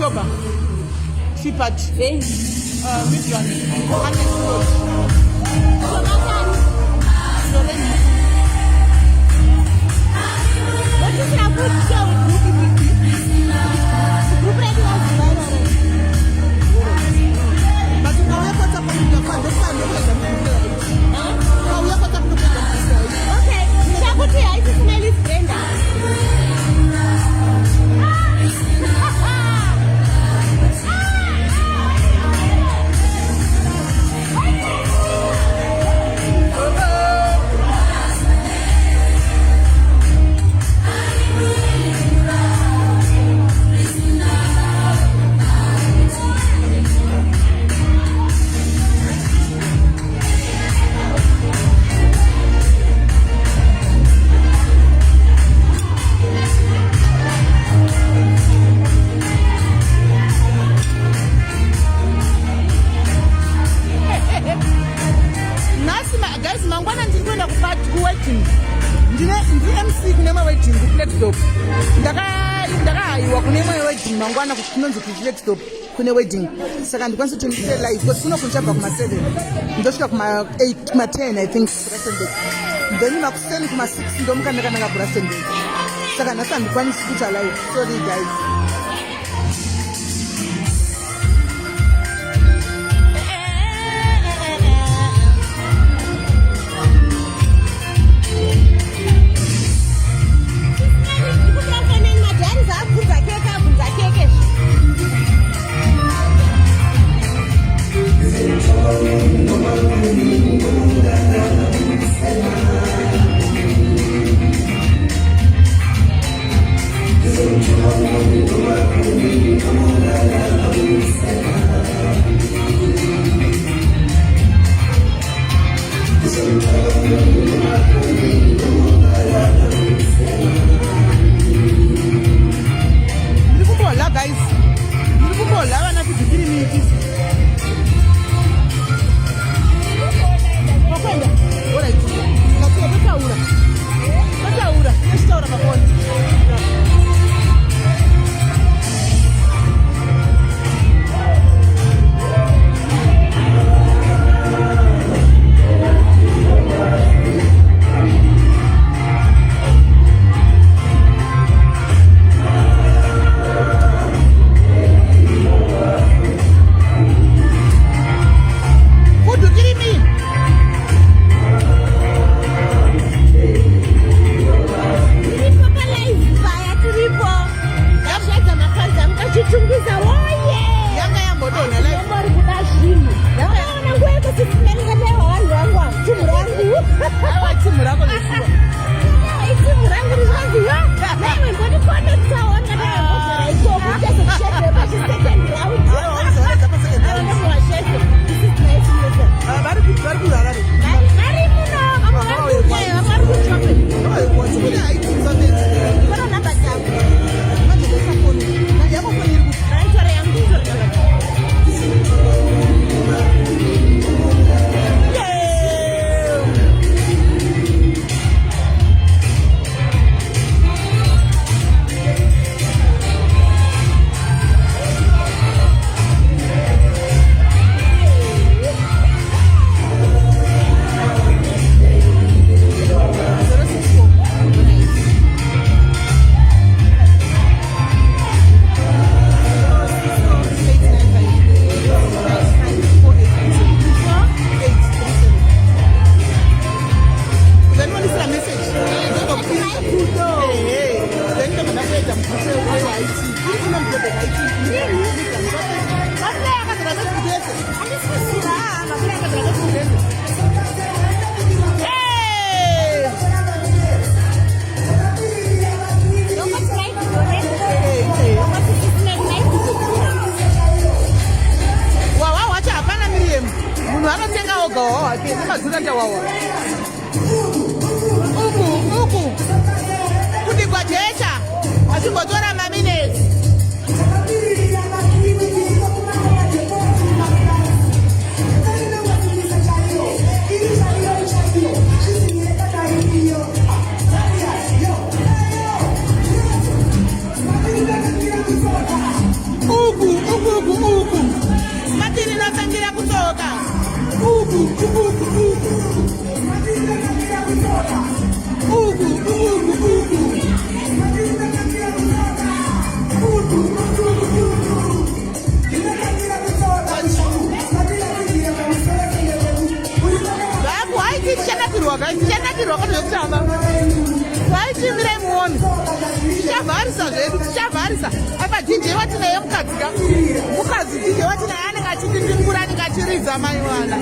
October. Tea party. Which one? What is your food show? But you know, we're going to put your fund. Okay. Shakuti, I smell is Brenda. Mangwana kunonzi kuchilect stop kune wedding saka ndikwanisa kuti ndise live because kunofuncha bva kuma7 ndosvika kuma8 kuma10 I think Rustenburg then makuseni kuma6 ndomuka ndakananga kuRustenburg saka nhasi handikwanisi kuita live. Sorry guys. ke nemazura ndawawa uku kuti kwajecha achimbotora maminesi matini notangira kutoka tichanatirwa kana yokutamba waitimira muone tichavharisa zvedu tichavharisa apa dj watinaye mukadzi dj watinaye anenge achititimbura anenge achiridza mai wana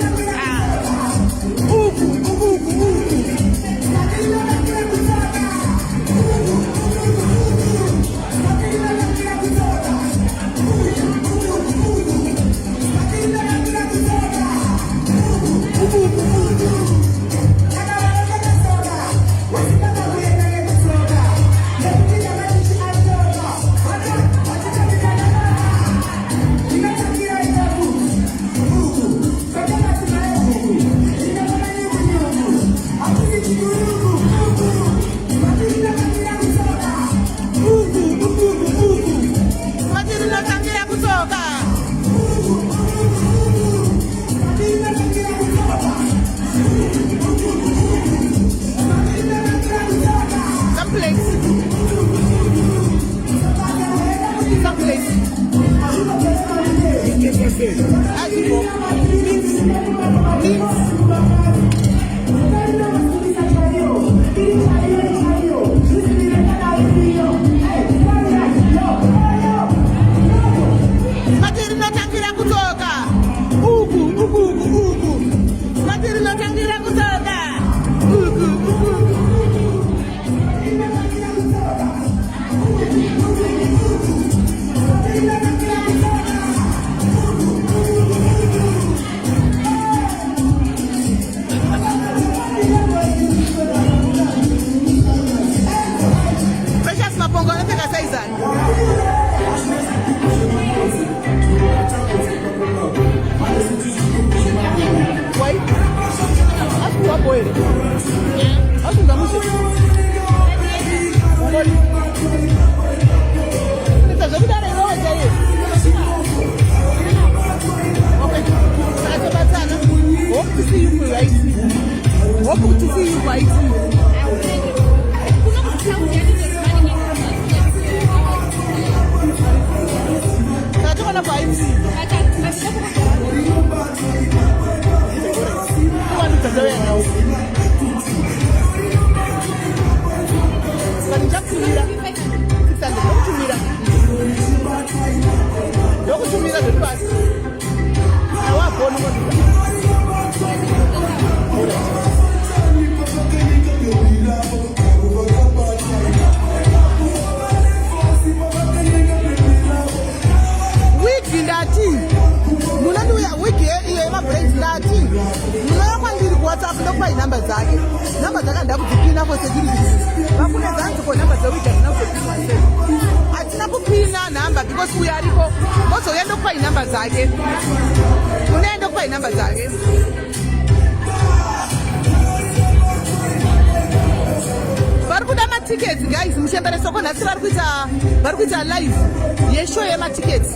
namba dzake ndakuzipina for security vafuna dzanziko namba dzewija hatina kupina namba because uyo aripo mozouya ndokupai namba dzake unoenda kupai namba dzake vari kuda matiketi guys mushemberesoko nhasi vari kuita live yeshow yematiketi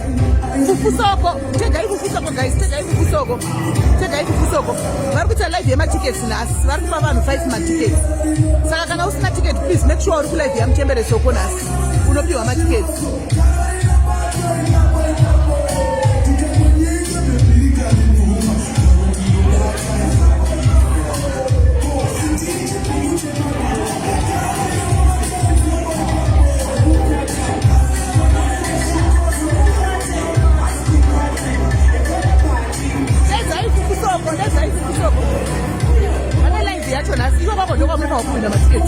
fufusoko tegai fufusoko guys tegai fufusoko vari kuita live yematiketi nhasi vari kupa vanhu 5 matiketi saka kana usina tiketi please make sure uri kulive yamuchemberesoko nhasi unopiwa matiketi yacho nhasi ivo vavo ndokwamuna wakupinda matiketi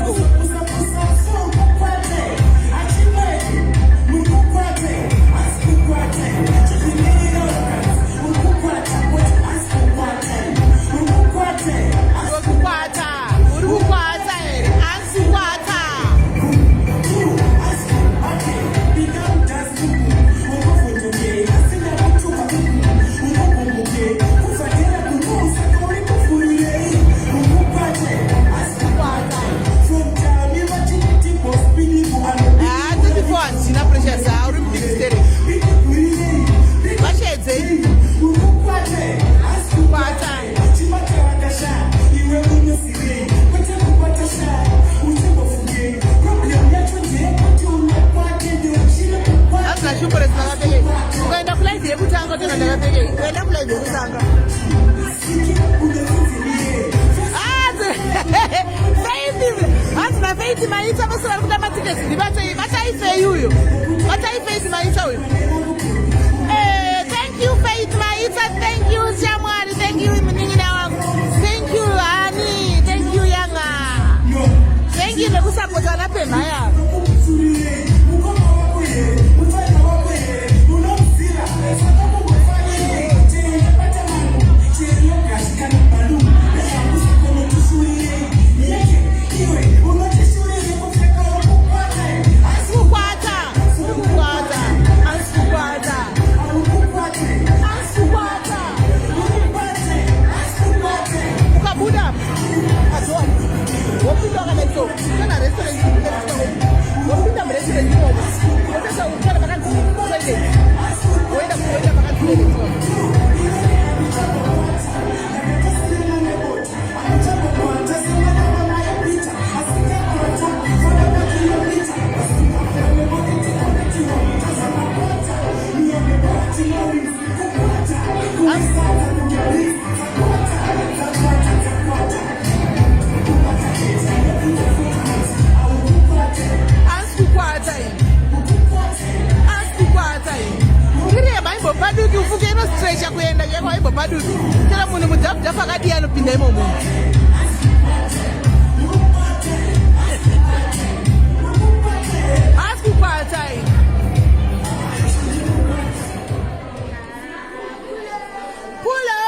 live yekutanga tena ndakapekei wenda kulive yekutanga hanzi naFaith Maita vose vari kuda matiketi vataifei uyo vataiFaith Maita uyo. Thank you Faith Maita, thank you Shamwari, thank you mnin'ina wangu, thank you Hani, thank you Yanga, thank you nekusapota napemhaya. Kila munhu mudhafu akadi anopinda imomo. Asi kukwata Pulo.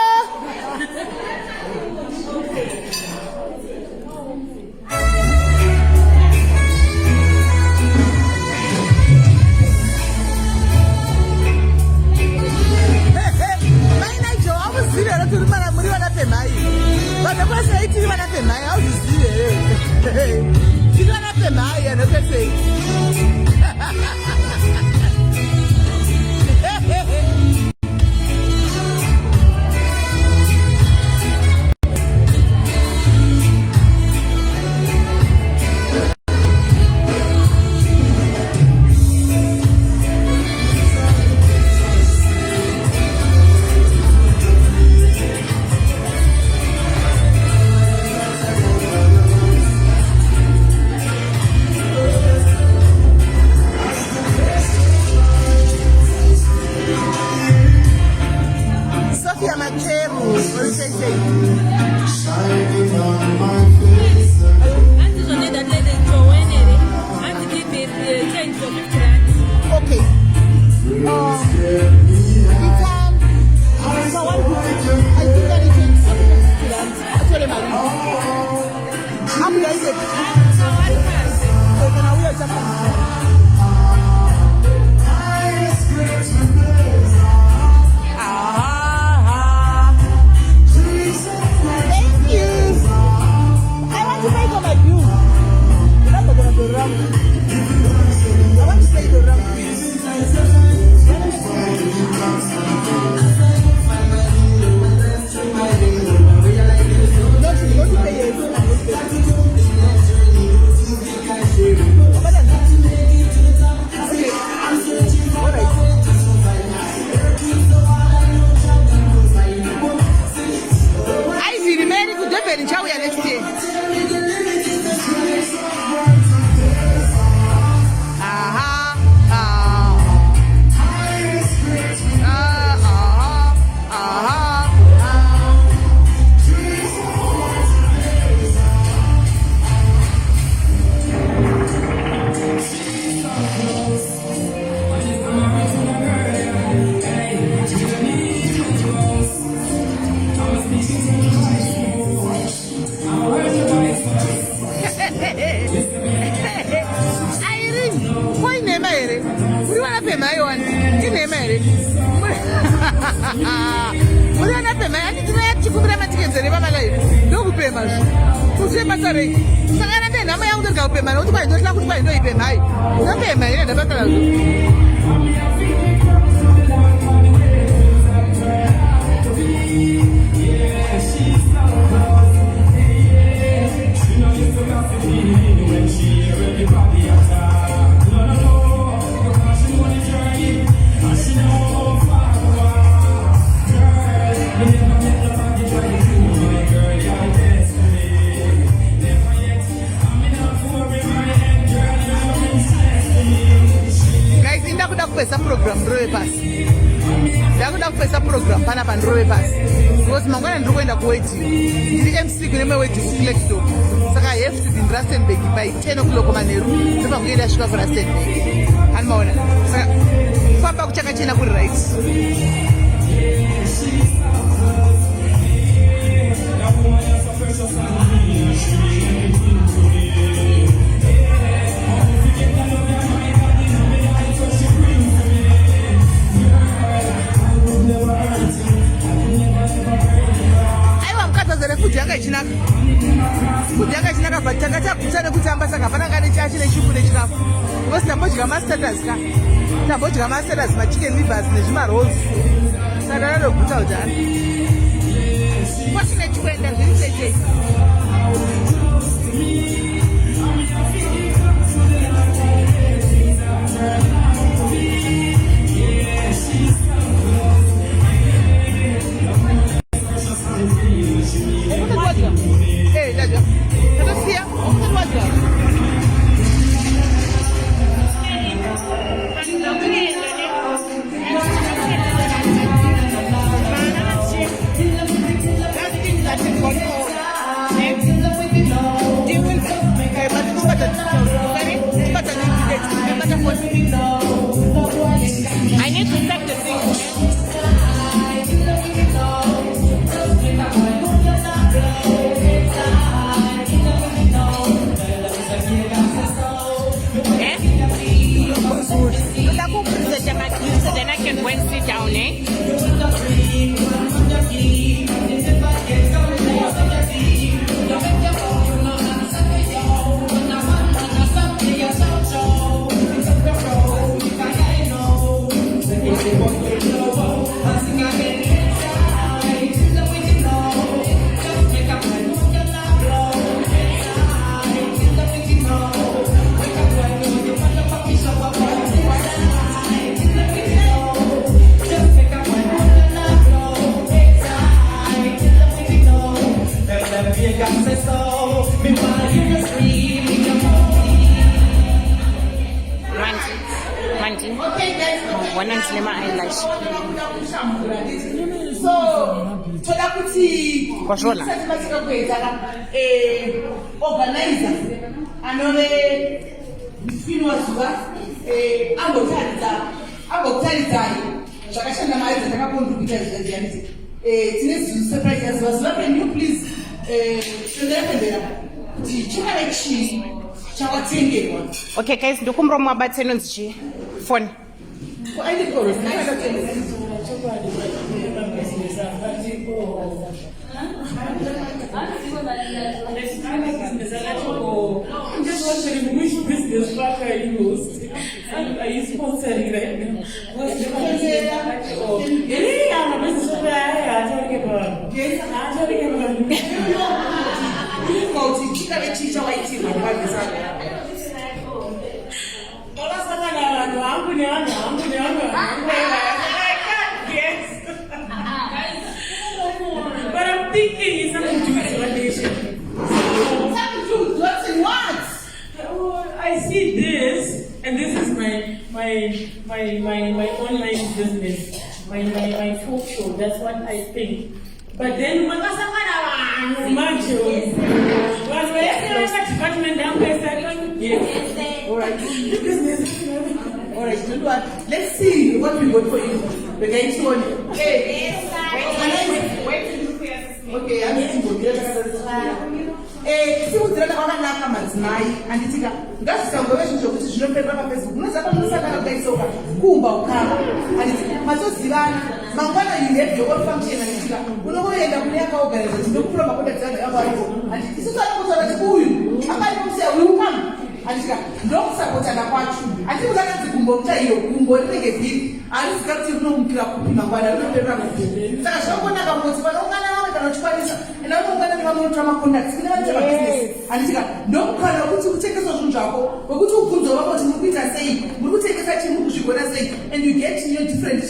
kupesa program ndorove pasi ndakuda kupesa program panapa ndorove pasi because mangwana ndiri kuenda kuwedding ndiri mc kune wedding kuflexdop saka I have to be in Rustenburg by 10 o'clock manheru ndopanguye ndasvika kuRustenburg ani maona saka kufamba kuchakachena kuri right. Kudanga chinaka but tanga chakuta nekutamba saka hapana ngane chachi nechifu nechikafu because tambodya mastatus ka tambodya mastatus machicken livers nezvimarolls saka ndanoguta utano kwasine chikwenda zviri cheche. I need to check the thing. So then I can go and sit down, eh? toda kuti kwazvona satisika kuedza organizer anove mufini wazuva ambokutaridzai zvakashanda mari dzatakakontributa zviazianisi tine surprise yazuva zuva can you please tondera kuti chakave chii chawatengerwa. Okay guys, ndokumbira mwabatse inonzi chi phone I'm just wondering which business tracker I use. Are you sponsoring right now? Yeah, I'm a business tracker. I'm talking about. Yes, I'm talking but I'm thinking it's something to do with relation. What's in what? I see this, and this is my online business, my talk show. That's what I think. But then when I department down there, all right. All right, you know what? Let's see what we got for you. We're going to on. Hey, okay, I'm going to go. Simudzira kwakanaka madzimai anditika ngazvisangove kuti zvinopera pafacebook munoziva pamunosangana kudaisoka kumba ukama anditika matozivana mangwana you have your own function anditika unovoenda kune yakaorganiza tinokupura makontakti anhu yakavaripo anditi isusu anokutora kuti uyu akaipomusiya uyu ukama anditika ndokusapotana kwacho anditi kukananzi gumbo kuta iyo gumbo rinenge bhiri andizika kuti rinomukira kupi mangwana rinoperera kupi saka zvinongonaka kuti panoungana vamwe kana uchikwanisa ena unoungana nevamwe unotora makontakti kune vanite mabusiness andika ndokukana kuti kutengesa zvinhu zvako wekuti ubvunzo vako kuti muri kuita sei muri kutengesa chii muri kuzvigona sei and you get your different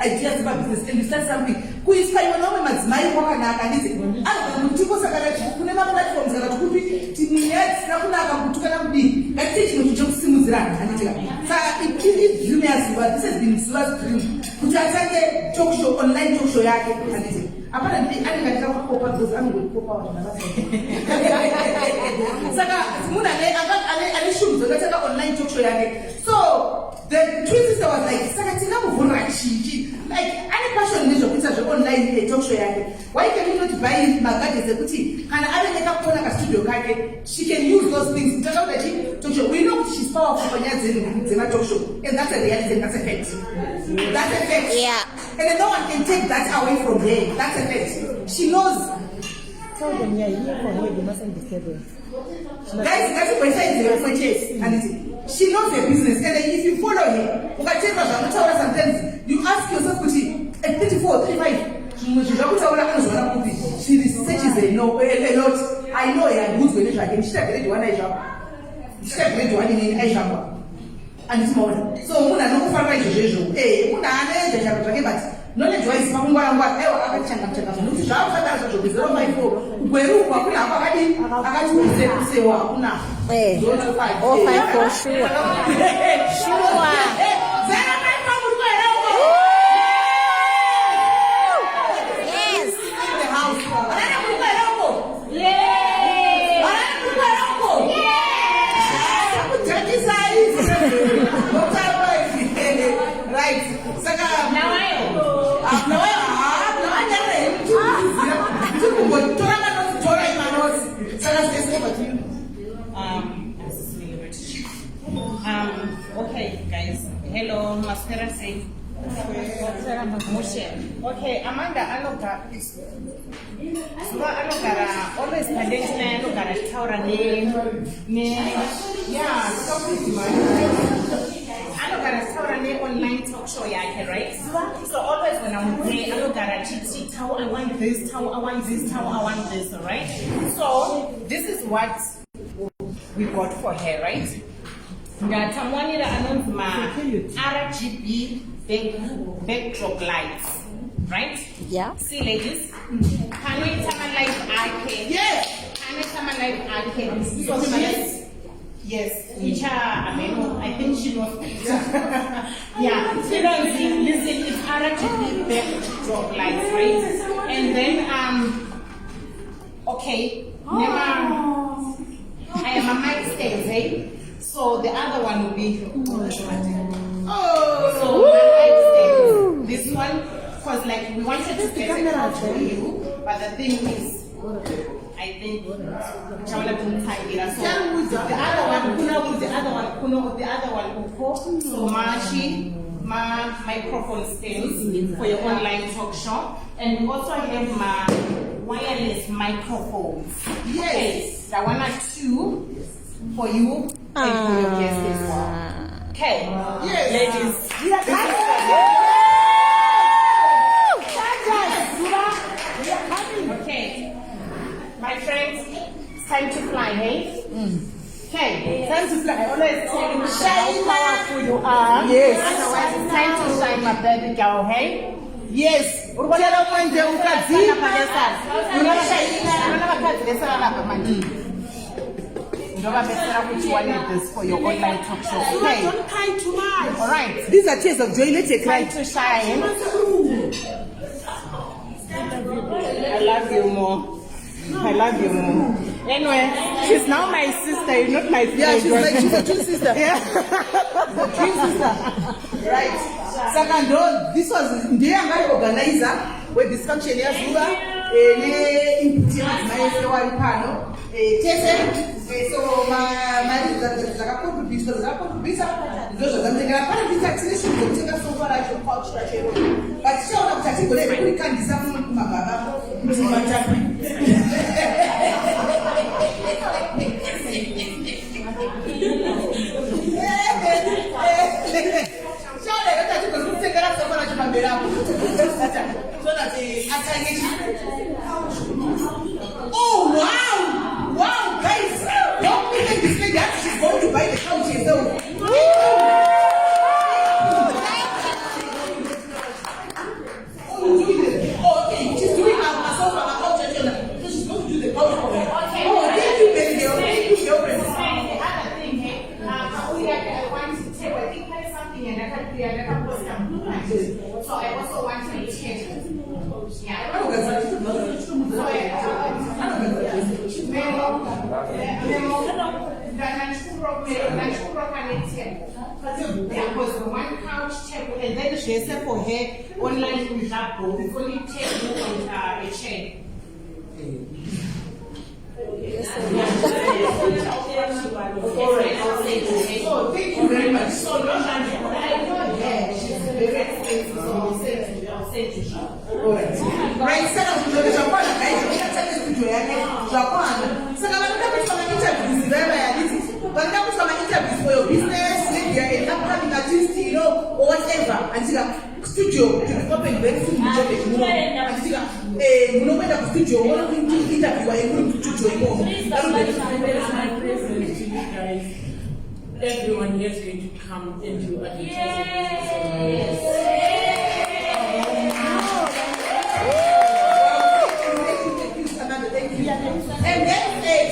ideas about business and you start something kuiswa iwe nomwe madzimai kwakanaka handiti anogona kutiposa kana kune maplatforms kana tikupi tinyadzisina kunaka kuti kana kudii ngatite chinhu chokusimudzirana handitika saka ibvime yazuva this has been zuva's dream kuti atange talk show online talk show yake handiti apana ndii anenge ndikakukopa because anongokukopa vanhu saka munhu ane shungu dzakatanga online talk show yake so the twin sister was like saka tingamuvhurira chichi like ane passion nezvekuita zveonline talk show yake why can you not buy magadgets ekuti kana ave nekakona kastudio kake she can use those things takakuda chi talk show we know kuti she's powerful panyaya dzematalk show and that's a reality and that's a fact that's a fact Yeah. and then no one can take that away from her that's a fact she knows. Tell them, yeah, here for her, they mustn't disturb her. Guys, that's what I said for chase. And she knows her business. And if you follow her, sometimes you ask yourself, at 34, 35, she researches a lot. I know her goods when I can. She's a grade one job. She's a grade one in Asia. And it's more. So, Muna no fundraiser. Hey, Muna, but knowledge wise makungwara ewa akachanga kuti zvakafana zvazvo 054 kweruko hakuna akadi akati kusewa hakuna 054 sure. Sure. Yes. The house. Right. Saka Now I okay, guys. Hello, Mascara say. Okay, Amanda, Alogara, always Padentina, Alogara, Taura name, yeah, stop with Alogara Taura name online talk show, yeah, right? So always when I'm there, Alogara cheat, how I want this, how I want this, how I want this, alright? So this is what we got for her, right? Ngatamwanira anonzima RGB backdrop lights, right? Yeah. See, ladies, can we tell my life arcade? yes. Can we tell my life arcade? So yes, Icha, I think she knows. Yeah, she knows. Listen, it's RGB backdrop lights, right? And then okay, I am a mic stands, eh? So the other one will be so my mic stands. This one, because like we wanted to get it out for you, but the thing is, I think Chawana couldn't type it. So the other one, so Machi, my microphone stands for your online talk show, and we also have my wireless microphones. Yes. Okay, the one or two for you and for your guests as well. Okay, Yes. ladies. Okay, my friends, it's time to fly, hey? Okay, time to fly. I always tell you how powerful you are. Yes. Otherwise, it's time to shine, my baby girl, hey? Yes. Tell manje ukadzii. This for your online talk show. Okay. Don't cry too much. All right. These are tears of joy. Let's take Time right. to shine. I love you more. I love you more. Anyway, she's now my sister, you're not my friend. Yeah, she's like she's a twin sister. Yeah. Twin sister. Right. Second, this was ndiye angari organizer with this function yazuva ne input yamadzimai wari pano tese so mari dzakakontribisa ndo zvadzamutengera pane titine shinhu dzekutenga sofa racho culture chero but tichaona kuti hatigone kurikandisa kumagaba kuti vatapi Oh wow! Wow, guys! Don't think this lady she's going to buy the couch herself. Oh, So I also want to check. Yeah. Because one couch table and then she said for her online we have both. We only table and a chair. So thank you very much. So I know she's very expensive, so I'll say to her. Right, set up to the Japan, I can't tell you to Japan. So I'm going to come and interviews, but now some interviews for your business, maybe you're an upcoming artist, or whatever, and studio, to open very soon, and when the studio, one of the interview, I will to studio. Everyone here is going to come into advertising. And then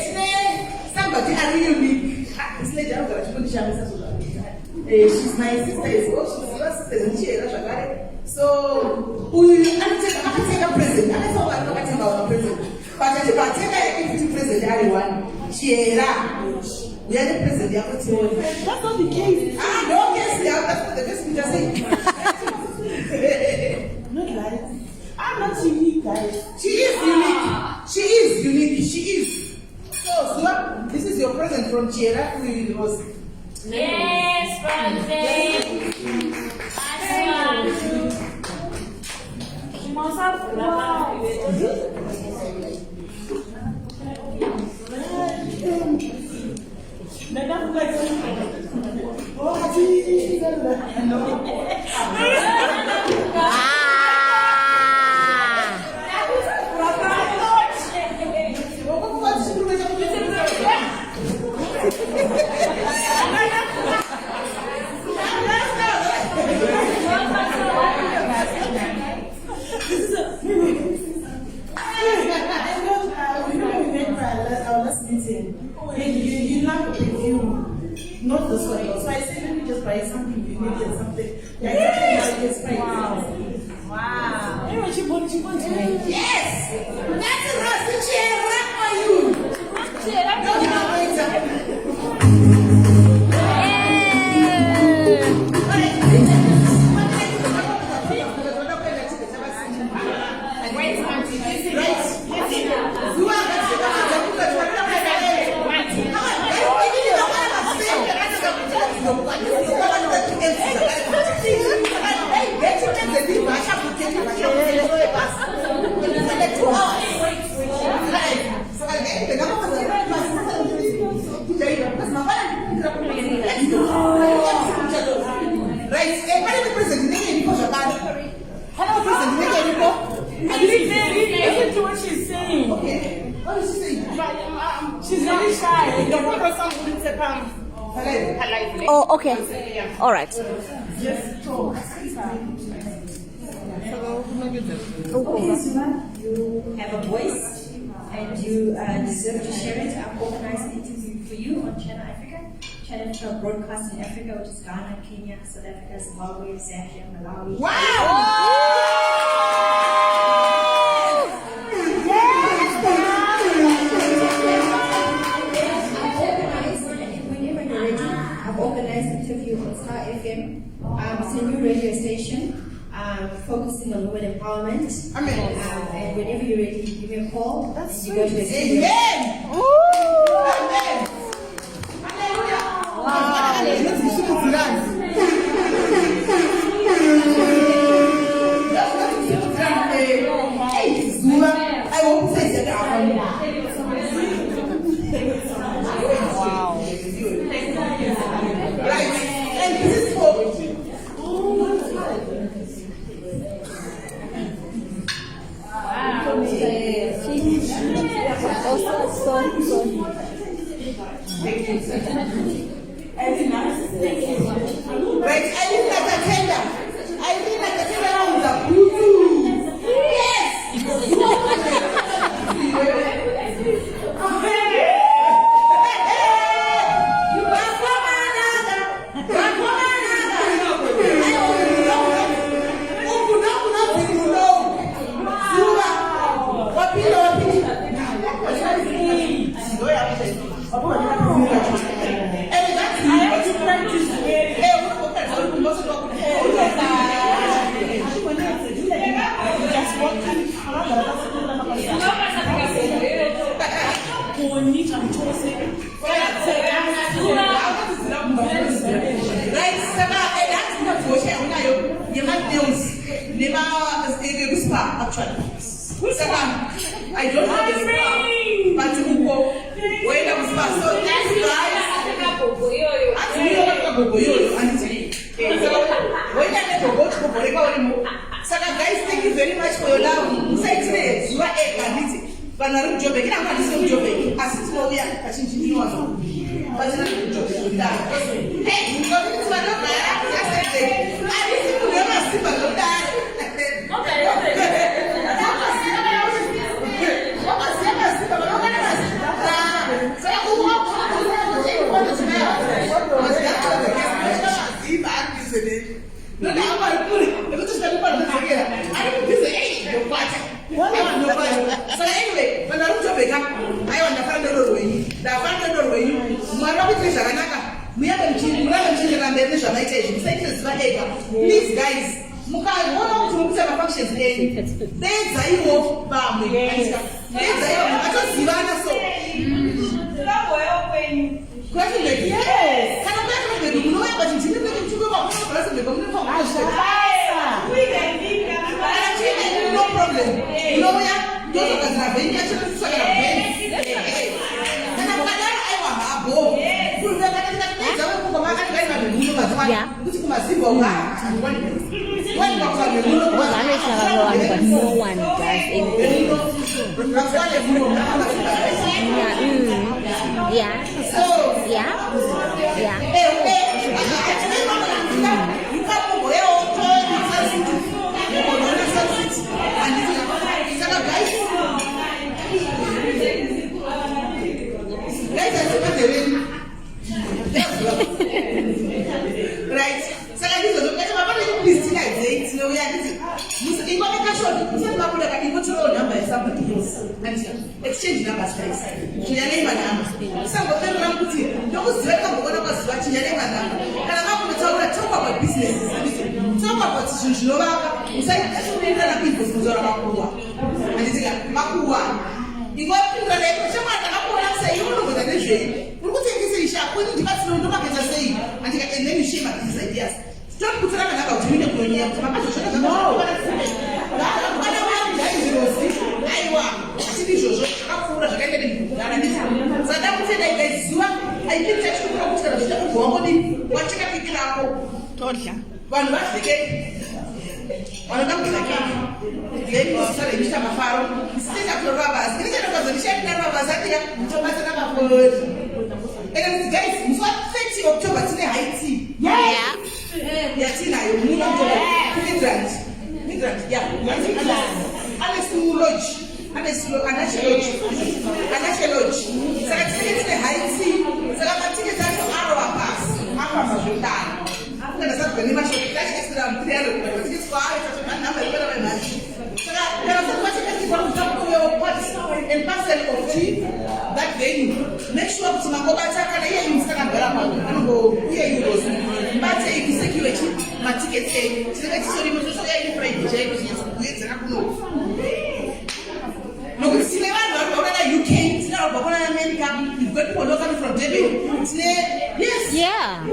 today, somebody I really meet. This lady, I'm going to put she's my sister, she's your sister, and she is so we take a present. I don't know what about a present, but I take a present. Everyone, we are the present. That's not the case. No, yes, that's what the best we just say. Not like I'm not unique, guys. She is unique. She is unique. She is. So, Sua, this is your present from Chiera. Yes, Not the soil. So I said, let me just buy something unique and something. Wow. Yes! That's a rusty chair. What are you? Listen to what she's saying. Okay. What is she saying? She's very shy. Oh, okay. All right. Just talk. You have a voice and you deserve to share it. I've organized an interview for you on Channel Africa. Channel Africa broadcast in Africa, which is Ghana, Kenya, South Africa, Zimbabwe, Zambia, Malawi. I've organized an interview on Star FM. It's a new radio station focusing on women empowerment. Amen. And whenever you're ready, give me a call. That's and you go to the studio. Amen. Amen. Hallelujah. I won't say that. Right. And this is for Thank you. spa actually. Second, I don't have a spa, but to go when I'm spa. So these guys, guys, thank you very much for your love. Say you are a but I don't job again. I'm not the job again. As it's no way, I think you know. But it's not a job. Hey, you got into my number. I didn't put your mask, but look at so anyway, when I look up again, I understand the doorway. The abandoned doorway, my rabbit is a naka. We haven't changed and then please, guys, Muka, one of the functions. There's a you family. There's a just Ivana so. Yes. Can I make it? No, but you didn't go back to the person. No problem. You know where? Those of us have been actually so but no one does anything. Right? So I need to look at my family. Please, tonight, no, we are busy. You want to catch on? You said, Mabu, that I can put your own number and somebody else. Exchange numbers, guys. Your name and number. Some of them are putting those records, one of us watching your name and number. And I'm not going to talk about business. Talk about Shishova. You say, that's what we're going to be for Makua. And it's like Makua. You got to the name of someone that I'm going to say, you know what I did. We will take this issue. We need to pass on the market and say, and then you shame at these ideas. Don't put another about you. No. That day, make sure to go back and but if you secure my ticket, say, no, see, UK, America, you've got people coming from Debbie. Yes. Yeah.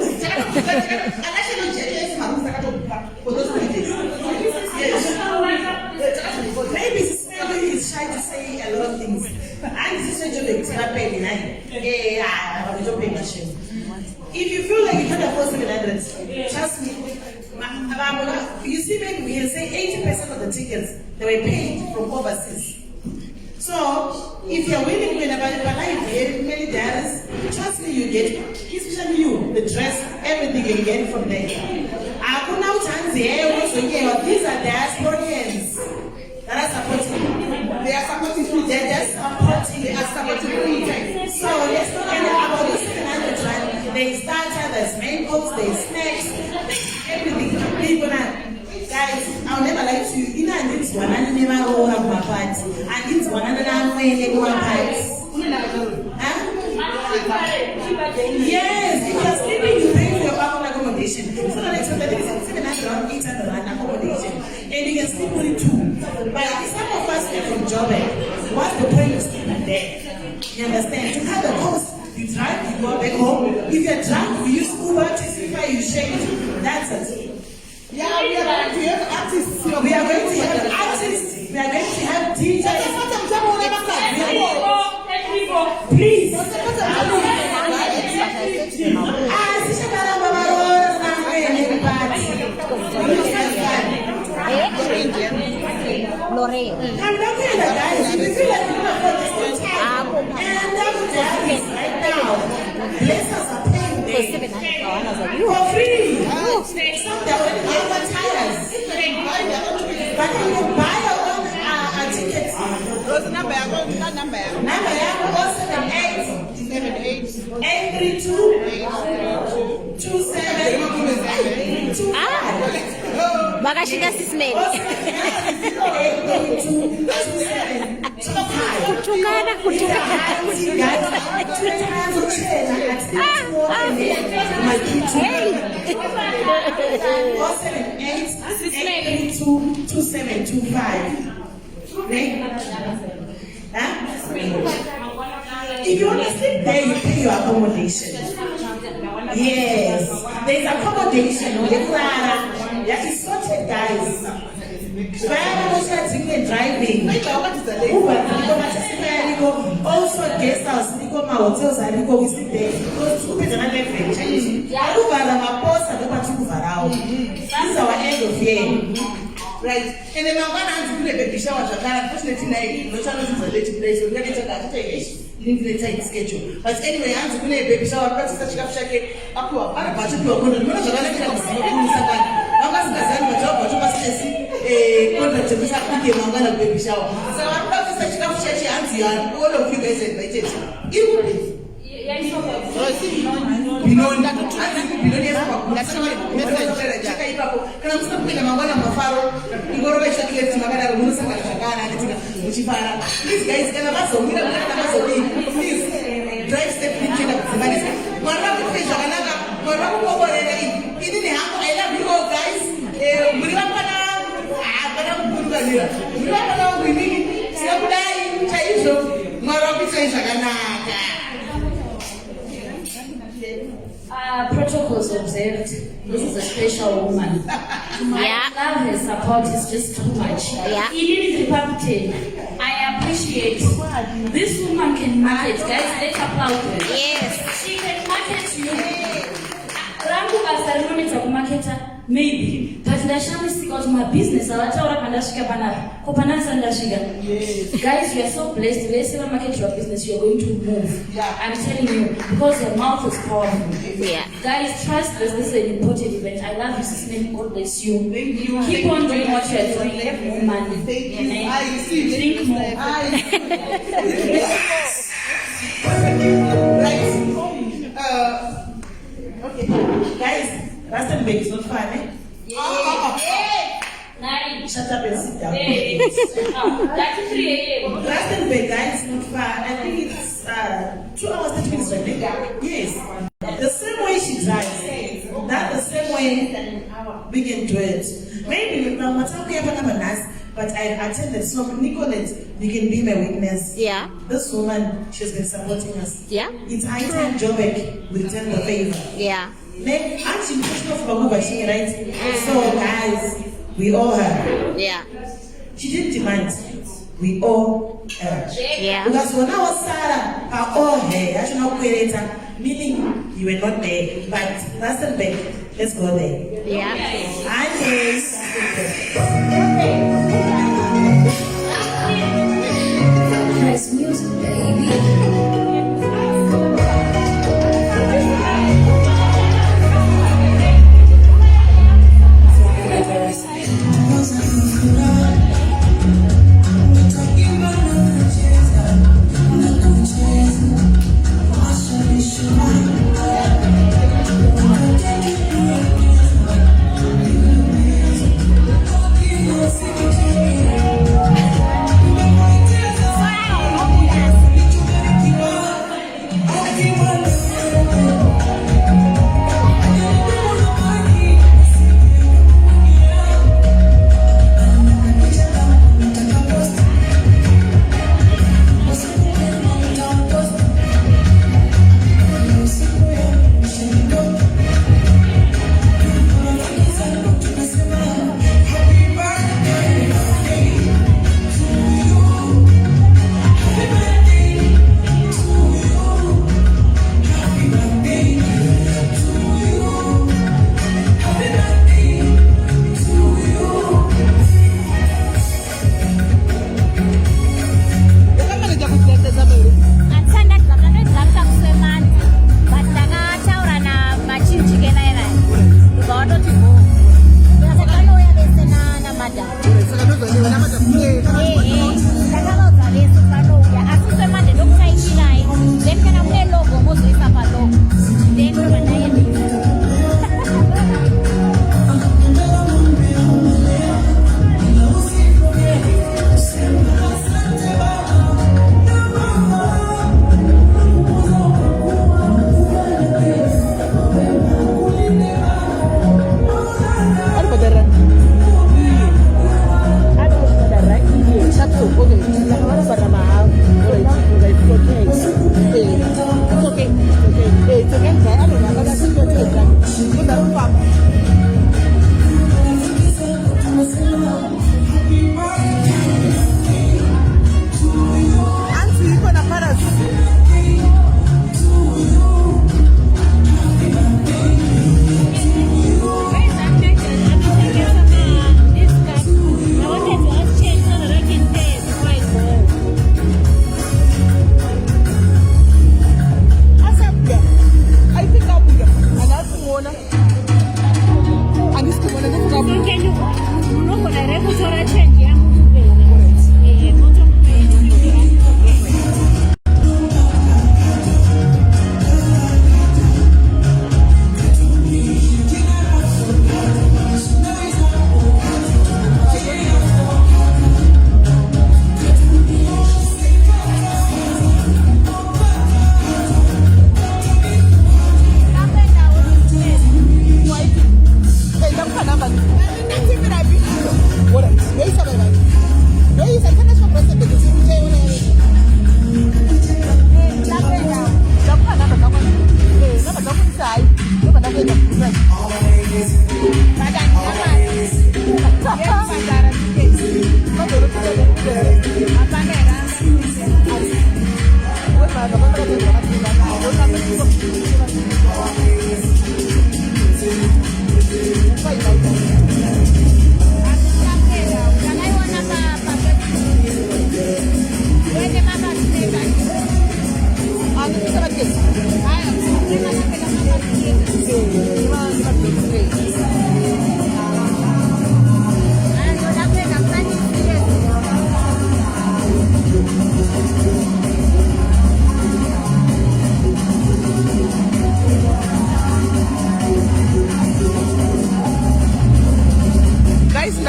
Maybe he's shy to say a lot of things. And this is a job if you feel like you can't afford 700, trust me. You see, maybe we can say 80% of the tickets they were paid from overseas. So, if you're willing to buy many dollars, trust me, you get, especially you, the dress, everything you get from there. These are diasporians that are supporting. They are supporting. They are supporting. So, let's not forget about the 700 rand. They starter, there's mangoes, there's snacks, there's everything. People are. Guys, I'll never lie to you. I need one and never roll up my party. I need one and I'm going to go yes, if you're sleeping, you pay for your bathroom accommodation. So the next one, I think it's 700 or 800 rand accommodation. And you can sleep only 2. But some of us are from Joburg. What's the point of sleeping there? You understand? To have the cost, you drive, you go back home. If you're drunk, you use Uber, Testify, you share it. That's it. Yeah, we are going to artists. We are going to have artists. We are going to have DJs. Please. L'Oreal. I'm looking at the guys. If you feel like you can afford this time, and that's what happens right now. Blessers are paying For 700 for free. Some that when you advertise, but when you buy your own tickets, Those number, I got that number. number 078 832 2725. Bakashika sisimeni. Kutukana. If you want to sleep there, you pay your accommodation. Yes, there's accommodation. That is sorted, guys. Driving. Also, guest house, hotels, we sleep there. This is our end of year. Right. And then I'm going to do a baby shower. Unfortunately, no channel is a late place. We're going to leave the time schedule. But anyway, I'm going to a baby shower. But such a shaking up to a budget. We're going to do a baby shower. So I'm going to such a shaky auntie and all of you guys invited. You will be. Please guys, please drive safely. I love you all guys. Protocols observed. This is a special woman. Yeah. Love her support is just too much. Yeah. I appreciate this woman can market. Guys, let's applaud her. Yes. She can market you. Rangu asarumoni takumarketa maybe, but ndashami sika my business awataura kandashika panapa. Kopanasa ndashika. Guys, you are so blessed. Let's ever market your business, you're going to move. Yeah. I'm telling you, because your mouth is powerful. Yeah. Guys, trust this. This is an important event. I love you, sister. God bless you. Thank you. Keep on doing what you are doing. Have more money. Thank you. Amen. I see. Drink more. Okay. Guys, Rustenburg is not far, eh? Nine. Shut up and sit down. 33 a.m. Rustenburg, guys, is not far. I think it's 2 hours 30 minutes right there. Yes. The same way she drives, that's the same way we can do it. Maybe now but I attended, so Nicolette, you can be my witness. Yeah. This woman, she's been supporting us. Yeah. It's high time Joburg will return the favor. Yeah. Actually, right? So guys, we owe her. Yeah. She didn't demand. We owe her. Yeah. Because when I was Sarah, I owe her. I should not create her. Meaning you were not there. But that's the big. Let's go there. Yeah. And yes. Nice music, baby.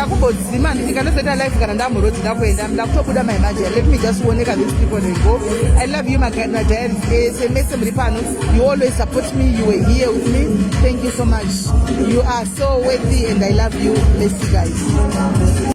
ndakumbodzima ndikanozoita live kana ndamurodi ndakuenda ndakutobuda maimajia. Let me just woneka these people and go. I love you, my dad. Semese muri pano. You always support me. You were here with me. Thank you so much. You are so worthy and I love you. Bless you guys.